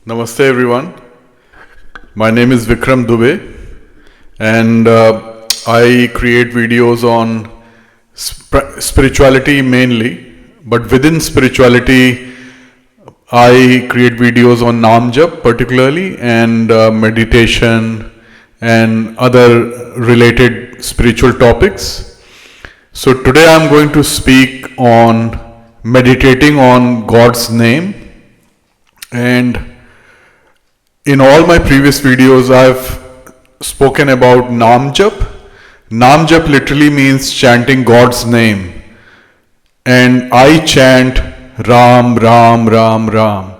Namaste everyone. My name is Vikram Dubey and I create videos on spirituality mainly, but within spirituality I create videos on Naam Jap particularly and meditation and other related spiritual topics. So today I am going to speak on meditating on God's name. And in all my previous videos, I've spoken about Naam Jap. Naam Jap literally means chanting God's name. And I chant Ram, Ram, Ram, Ram.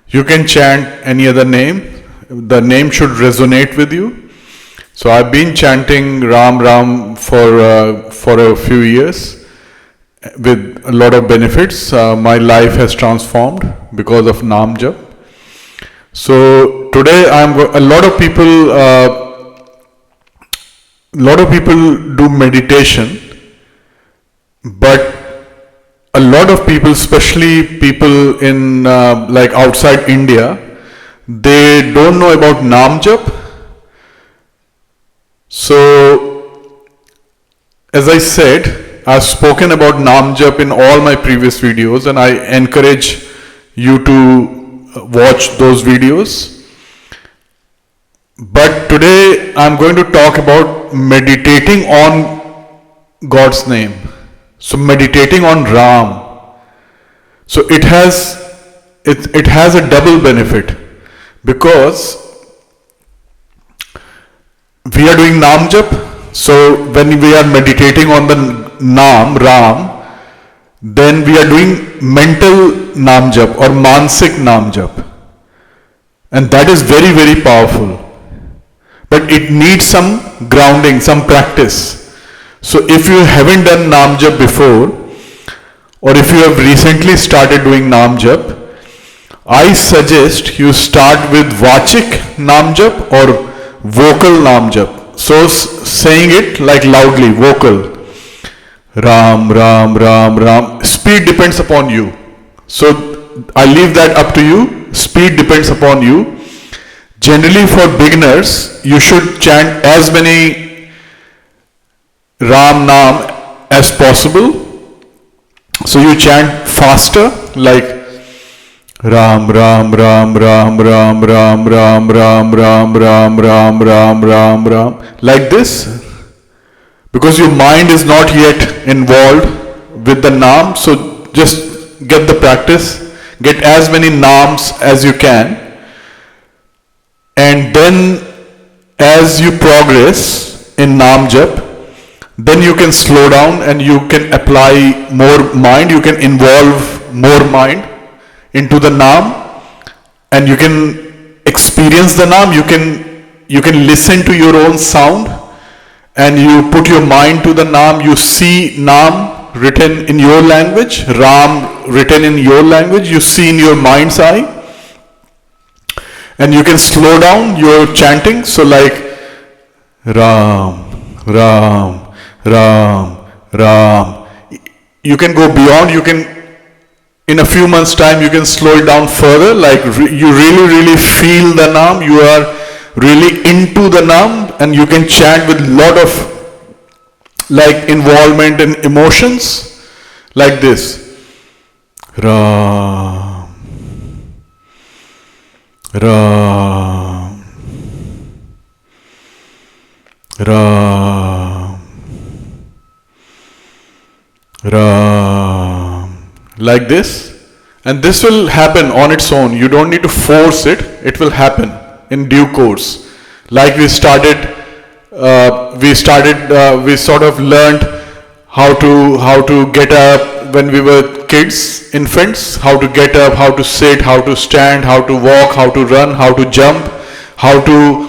You can chant any other name. The name should resonate with you. So I've been chanting Ram, Ram for a few years with a lot of benefits. My life has transformed because of Naam Jap. So today a lot of people do meditation, but a lot of people, especially people in like outside India, they don't know about Naam Jap. So as I said, I've spoken about Naam Jap in all my previous videos, and I encourage you to watch those videos. But today I'm going to talk about meditating on God's name. So meditating on Ram. So it has a double benefit, because we are doing Naam Jap. So when we are meditating on the Naam, Ram, then we are doing mental Naam Jap or Mansik Naam Jap. And that is very, very powerful. But it needs some grounding, some practice. So if you haven't done Naam Jap before, or if you have recently started doing Naam Jap, I suggest you start with Vachik Naam Jap or vocal Naam Jap. So saying it like loudly, vocal. Ram, Ram, Ram, Ram. Speed depends upon you. So I leave that up to you. Speed depends upon you. Generally for beginners, you should chant as many Ram Naam as possible. So you chant faster, like Ram, Ram, Ram, Ram, Ram, Ram, Ram, Ram, Ram, Ram, Ram, Ram, Ram, Ram, like this. Because your mind is not yet involved with the Naam, so just get the practice, get as many Naams as you can, and then as you progress in Naam Jap, then you can slow down and you can apply more mind, you can involve more mind into the Naam, and you can experience the Naam, you can listen to your own sound, and you put your mind to the Naam, you see Naam written in your language, Ram written in your language, you see in your mind's eye, and you can slow down your chanting. So like Ram, Ram, Ram, Ram. You can go beyond, you can, in a few months time, you can slow it down further, like you really feel the Naam, you are really into the Naam, and you can chant with lot of like involvement and emotions, like this. Ram, Ram, Ram, Ram, like this. And this will happen on its own. You don't need to force it. It will happen in due course. Like we sort of learned how to get up when we were kids, infants, how to get up, how to sit, how to stand, how to walk, how to run, how to jump, how to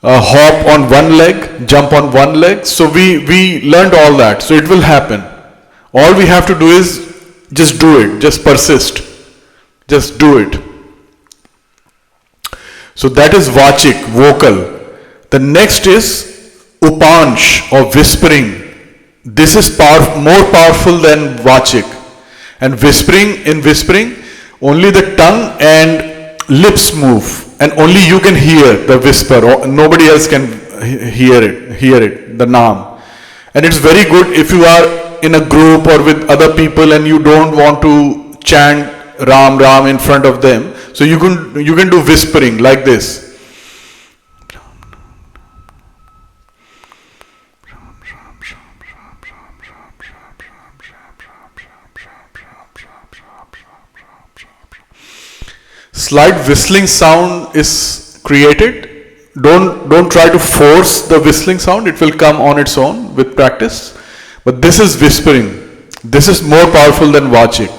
hop on one leg, jump on one leg. So we learned all that. So it will happen. All we have to do is just do it, just persist, just do it. So that is Vachik, vocal. The next is Upansh or whispering. This is more powerful than Vachik. And in whispering, only the tongue and lips move, and only you can hear the whisper, or nobody else can hear it, the Naam. And it's very good if you are in a group or with other people and you don't want to chant Ram Ram in front of them. So you can do whispering like this. Slight whistling sound is created. Don't try to force the whistling sound. It will come on its own with practice. But this is whispering. This is more powerful than vachik.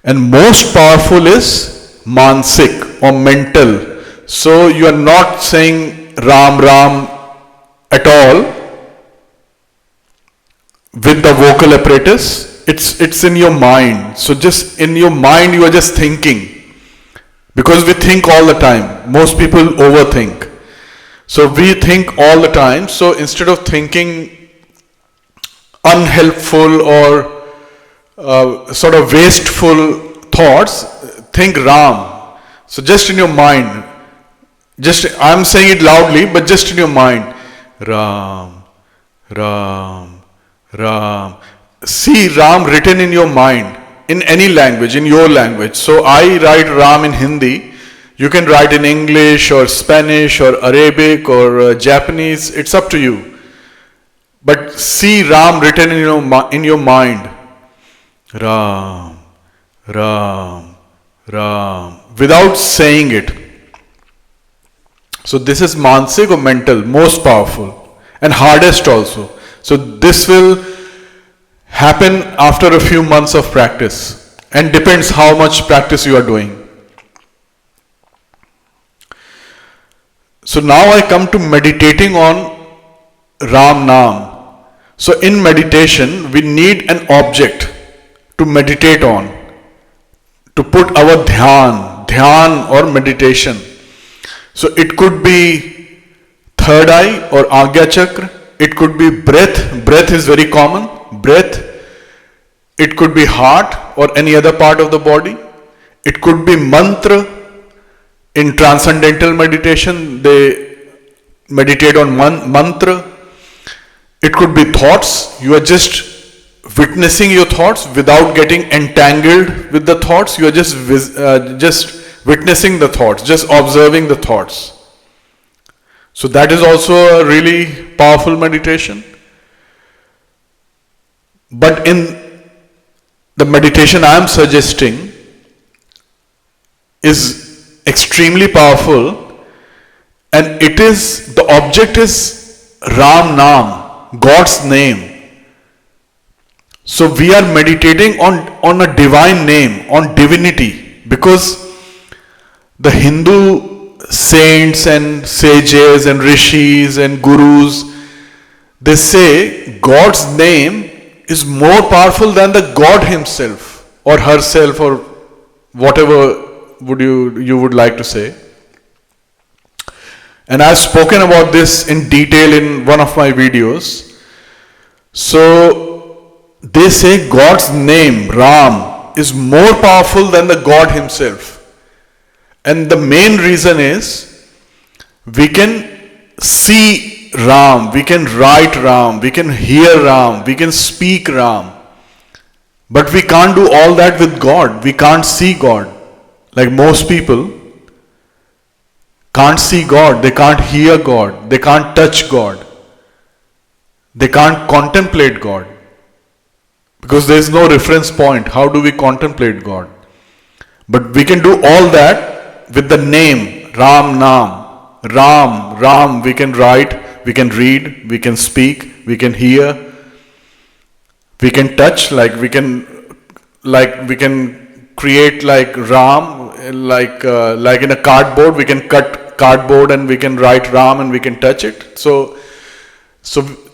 And most powerful is mansik or mental. So you are not saying Ram Ram at all with the vocal apparatus. It's in your mind. So just in your mind you are just thinking. Because we think all the time. Most people overthink. So we think all the time. So instead of thinking unhelpful or sort of wasteful thoughts, think Ram. So just in your mind. I'm saying it loudly, but just in your mind. Ram, Ram, Ram. See Ram written in your mind. In any language, in your language. So I write Ram in Hindi. You can write in English or Spanish or Arabic or Japanese. It's up to you. But see Ram written in your mind. Ram, Ram, Ram. Without saying it. So this is mansik or mental, most powerful. And hardest also. So this will happen after a few months of practice, and depends how much practice you are doing. So now I come to meditating on Ram Naam. So in meditation we need an object to meditate on, to put our dhyan or meditation. So it could be third eye or Agya Chakra, it could be breath is very common. Breath, it could be heart or any other part of the body. It could be mantra. In transcendental meditation, they meditate on mantra. It could be thoughts. You are just witnessing your thoughts without getting entangled with the thoughts. You are just witnessing the thoughts, just observing the thoughts. So that is also a really powerful meditation. But in the meditation I am suggesting is extremely powerful, and the object is Ram Naam, God's name. So we are meditating on a divine name, on divinity, because the Hindu saints and sages and rishis and gurus, they say God's name is more powerful than the God himself or herself or whatever you would like to say. And I've spoken about this in detail in one of my videos. So they say God's name, Ram, is more powerful than the God himself. And the main reason is we can see Ram, we can write Ram, we can hear Ram, we can speak Ram. But we can't do all that with God. We can't see God. Like most people can't see God, they can't hear God, they can't touch God. They can't contemplate God. Because there is no reference point. How do we contemplate God? But we can do all that with the name Ram Naam. Ram, we can write, we can read, we can speak, we can hear, we can touch, like we can create like Ram, like in a cardboard, we can cut cardboard and we can write Ram and we can touch it. So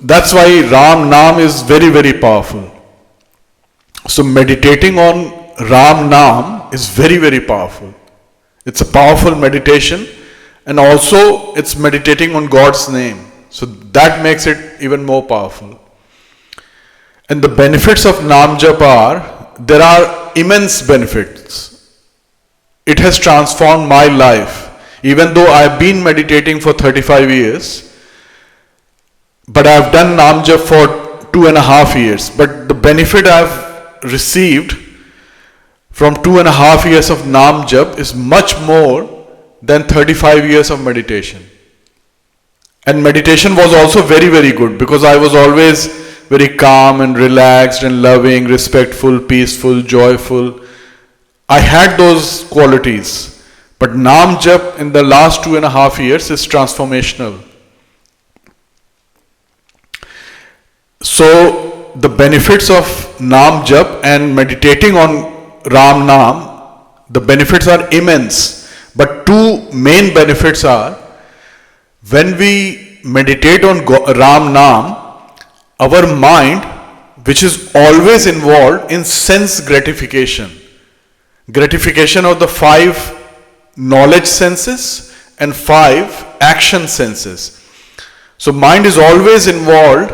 that's why Ram Naam is very, very powerful. So meditating on Ram Naam is very, very powerful. It's a powerful meditation, and also it's meditating on God's name. So that makes it even more powerful. And the benefits of Naam Jap there are immense benefits. it has transformed my life. Even though I've been meditating for 35 years, but I've done Nam Jap for 2.5 years. But the benefit I've received from 2.5 years of Nam Jap is much more than 35 years of meditation. And meditation was also very, very good because I was always very calm and relaxed and loving, respectful, peaceful, joyful. I had those qualities. But Nam Jap in the last 2.5 years is transformational. So the benefits of Nam Jap and meditating on Ram Nam, the benefits are immense. But two main benefits are, when we meditate on Ram Nam, our mind, which is always involved in sense gratification of the 5 knowledge senses and 5 action senses. So mind is always involved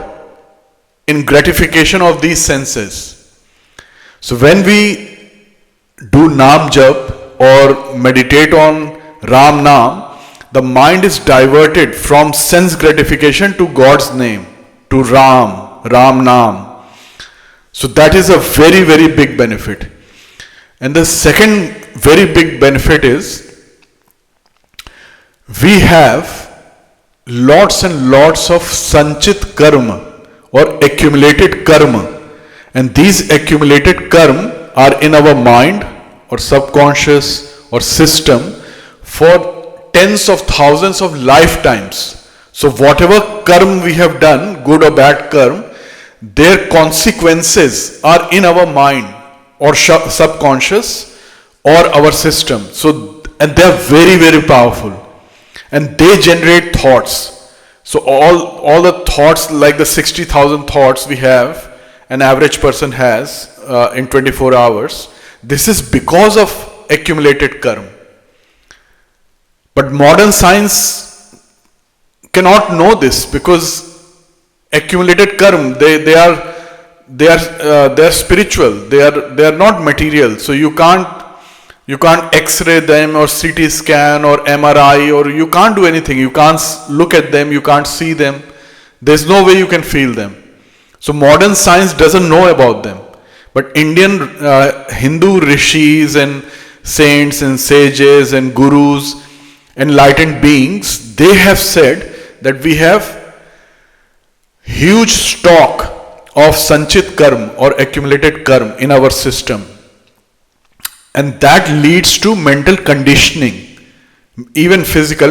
in gratification of these senses. So when we do Nam Jap or meditate on Ram Nam, the mind is diverted from sense gratification to God's name, to Ram Nam. So that is a very, very big benefit. And the second very big benefit is, we have lots and lots of sanchit karma or accumulated karma, and these accumulated karma are in our mind or subconscious or system for tens of thousands of lifetimes. So whatever karma we have done, good or bad karma, their consequences are in our mind or subconscious or our system. So, and they are very, very powerful. And they generate thoughts. So all the thoughts, like the 60,000 thoughts we have, an average person has in 24 hours, this is because of accumulated karma. But modern science cannot know this, because accumulated karma, they are spiritual. They are not material. So you can't X-ray them or CT scan or MRI, or you can't do anything. You can't look at them, you can't see them. There's no way you can feel them. So modern science doesn't know about them. But Indian Hindu rishis and saints and sages and gurus, enlightened beings, they have said that we have huge stock of sanchit karma or accumulated karma in our system. And that leads to mental conditioning, even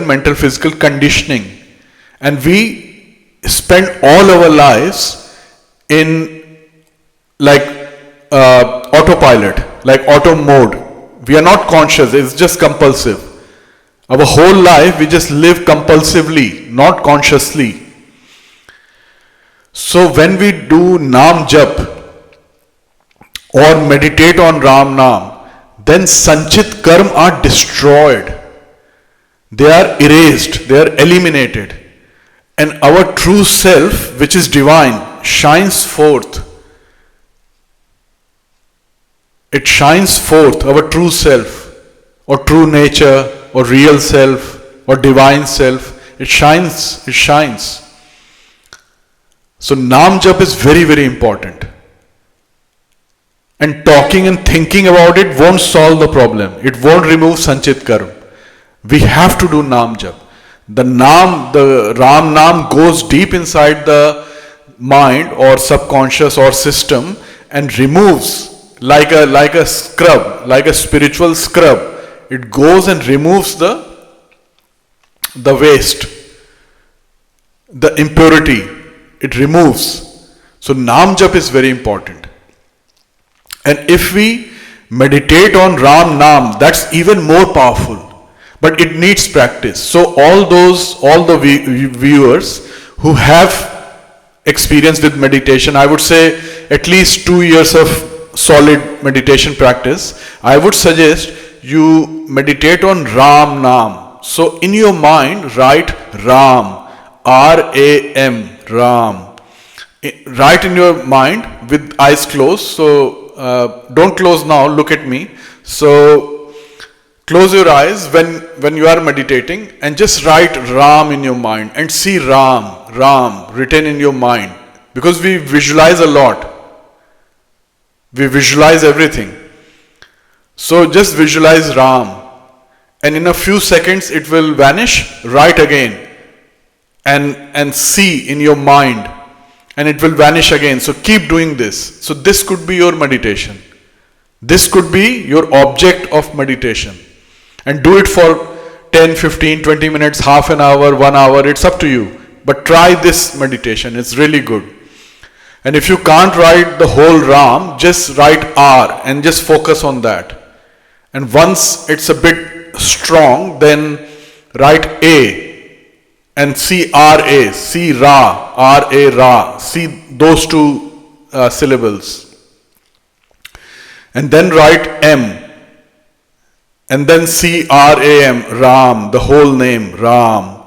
mental physical conditioning. And we spend all our lives in autopilot, like auto mode. We are not conscious, it's just compulsive. Our whole life we just live compulsively, not consciously. So when we do Nam Jap or meditate on Ram Nam, then sanchit karma are destroyed. They are erased, they are eliminated. And our true self, which is divine, shines forth. It shines forth, our true self, or true nature, or real self, or divine self. It shines. So Nam Jap is very, very important. And talking and thinking about it won't solve the problem. It won't remove sanchit karma. We have to do Nam Jap. The Ram Nam goes deep inside the mind or subconscious or system and removes, like a scrub, like a spiritual scrub. It goes and removes the waste, the impurity. It removes. So Nam Jap is very important. And if we meditate on Ram Nam, that's even more powerful. But it needs practice. So all the viewers who have experience with meditation, I would say at least 2 years of solid meditation practice, I would suggest you meditate on Ram Nam. So in your mind, write Ram, R-A-M, Ram. Write in your mind with eyes closed. So don't close now, look at me. So Close your eyes when you are meditating and just write Ram in your mind and see Ram written in your mind. Because we visualize a lot. We visualize everything. So just visualize Ram. And in a few seconds it will vanish, write again. And see in your mind. And it will vanish again. So keep doing this. So this could be your meditation. This could be your object of meditation. And do it for 10, 15, 20 minutes, half an hour, 1 hour, it's up to you. But try this meditation, it's really good. And if you can't write the whole Ram, just write R and just focus on that. And once it's a bit strong, then write A and see R-A, see Ra, R-A, Ra, see those two syllables. And then write M. And then see R-A-M, Ram, the whole name, Ram.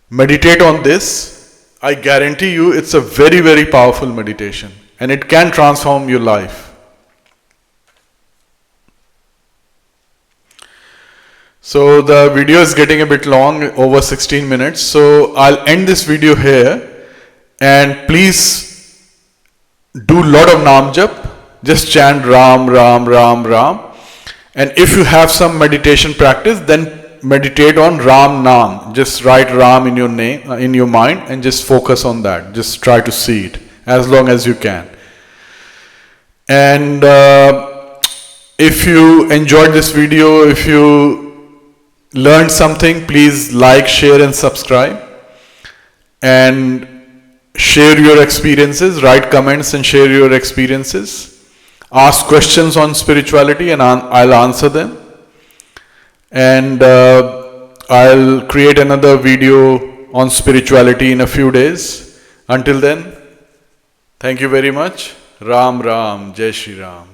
Meditate on this. I guarantee you it's a very, very powerful meditation. And it can transform your life. So the video is getting a bit long, over 16 minutes. So I'll end this video here. And please do lot of Nam Jap. Just chant Ram, Ram, Ram, Ram. And if you have some meditation practice, then meditate on Ram Nam. Just write Ram in your name, in your mind, and just focus on that. Just try to see it as long as you can. And if you enjoyed this video, if you learned something, please like, share, and subscribe. And share your experiences. Write comments and share your experiences. Ask questions on spirituality and I'll answer them. And I'll create another video on spirituality in a few days. Until then, thank you very much. Ram Ram, Jai Shri Ram.